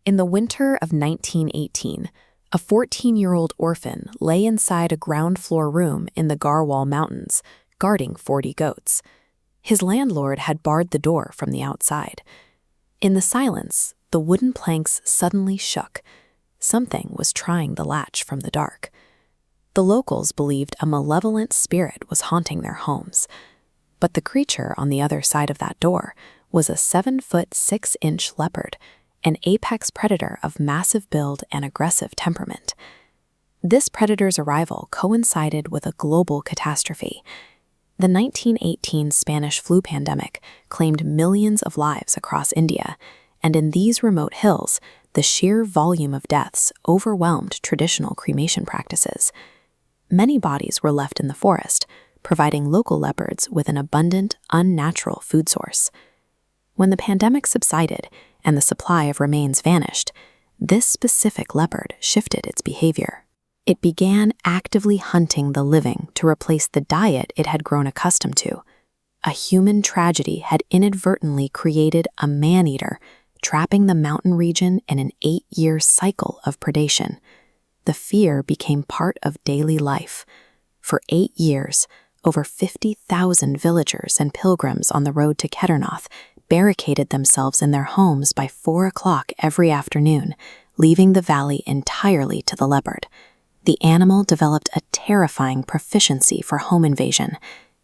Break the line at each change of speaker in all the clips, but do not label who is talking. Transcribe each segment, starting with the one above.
In the winter of 1918, a 14-year-old orphan lay inside a ground-floor room in the Garhwal Mountains, guarding 40 goats. His landlord had barred the door from the outside. In the silence, the wooden planks suddenly shook. Something was trying the latch from the dark. The locals believed a malevolent spirit was haunting their homes. But the creature on the other side of that door was a 7-foot 6-inch leopard, an apex predator of massive build and aggressive temperament. This predator's arrival coincided with a global catastrophe. The 1918 Spanish flu pandemic claimed millions of lives across India, and in these remote hills, the sheer volume of deaths overwhelmed traditional cremation practices. Many bodies were left in the forest, providing local leopards with an abundant, unnatural food source. When the pandemic subsided and the supply of remains vanished, this specific leopard shifted its behavior. It began actively hunting the living to replace the diet it had grown accustomed to. A human tragedy had inadvertently created a man-eater, trapping the mountain region in an 8-year cycle of predation. The fear became part of daily life. For 8 years, over 50,000 villagers and pilgrims on the road to Kedarnath barricaded themselves in their homes by 4 o'clock every afternoon, leaving the valley entirely to the leopard. The animal developed a terrifying proficiency for home invasion.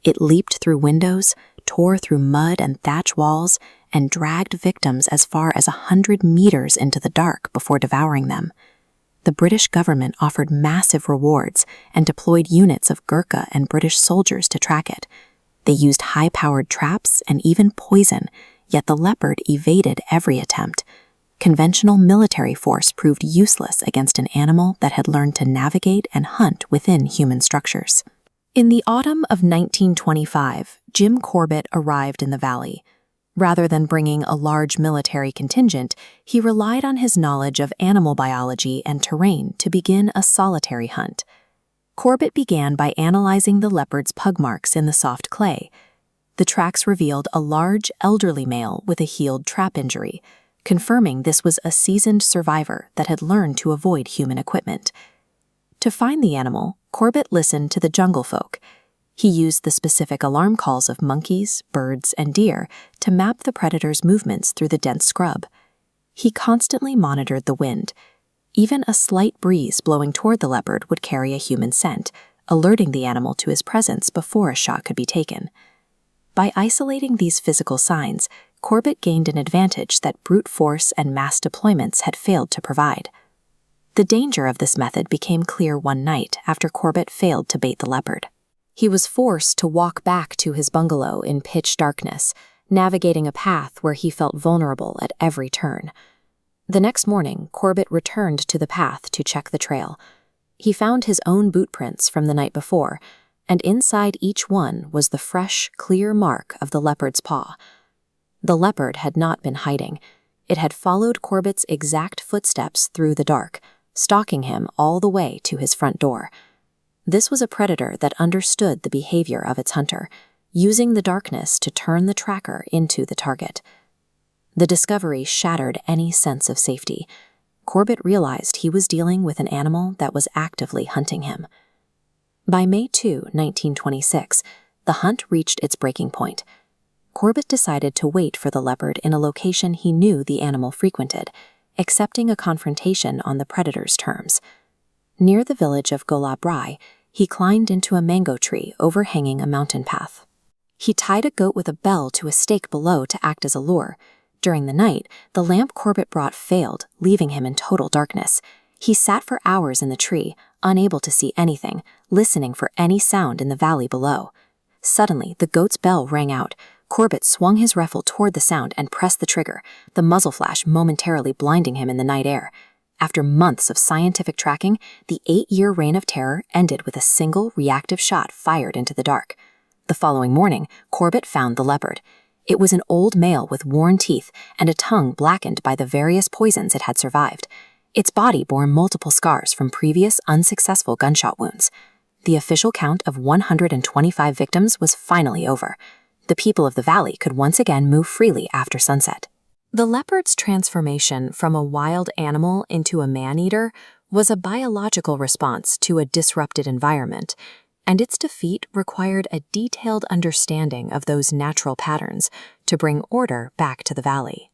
It leaped through windows, tore through mud and thatch walls, and dragged victims as far as 100 meters into the dark before devouring them. The British government offered massive rewards and deployed units of Gurkha and British soldiers to track it. They used high-powered traps and even poison, yet the leopard evaded every attempt. Conventional military force proved useless against an animal that had learned to navigate and hunt within human structures. In the autumn of 1925, Jim Corbett arrived in the valley. Rather than bringing a large military contingent, he relied on his knowledge of animal biology and terrain to begin a solitary hunt. Corbett began by analyzing the leopard's pug marks in the soft clay. The tracks revealed a large, elderly male with a healed trap injury, confirming this was a seasoned survivor that had learned to avoid human equipment. To find the animal, Corbett listened to the jungle folk. He used the specific alarm calls of monkeys, birds, and deer to map the predator's movements through the dense scrub. He constantly monitored the wind. Even a slight breeze blowing toward the leopard would carry a human scent, alerting the animal to his presence before a shot could be taken. By isolating these physical signs, Corbett gained an advantage that brute force and mass deployments had failed to provide. The danger of this method became clear one night after Corbett failed to bait the leopard. He was forced to walk back to his bungalow in pitch darkness, navigating a path where he felt vulnerable at every turn. The next morning, Corbett returned to the path to check the trail. He found his own boot prints from the night before, and inside each one was the fresh, clear mark of the leopard's paw. The leopard had not been hiding. It had followed Corbett's exact footsteps through the dark, stalking him all the way to his front door. This was a predator that understood the behavior of its hunter, using the darkness to turn the tracker into the target. The discovery shattered any sense of safety. Corbett realized he was dealing with an animal that was actively hunting him. By May 2, 1926, the hunt reached its breaking point. Corbett decided to wait for the leopard in a location he knew the animal frequented, accepting a confrontation on the predator's terms. Near the village of Golabrai, he climbed into a mango tree overhanging a mountain path. He tied a goat with a bell to a stake below to act as a lure. During the night, the lamp Corbett brought failed, leaving him in total darkness. He sat for hours in the tree, unable to see anything, listening for any sound in the valley below. Suddenly, the goat's bell rang out. Corbett swung his rifle toward the sound and pressed the trigger, the muzzle flash momentarily blinding him in the night air. After months of scientific tracking, the 8-year reign of terror ended with a single reactive shot fired into the dark. The following morning, Corbett found the leopard. It was an old male with worn teeth and a tongue blackened by the various poisons it had survived. Its body bore multiple scars from previous unsuccessful gunshot wounds. The official count of 125 victims was finally over. The people of the valley could once again move freely after sunset. The leopard's transformation from a wild animal into a man-eater was a biological response to a disrupted environment, and its defeat required a detailed understanding of those natural patterns to bring order back to the valley.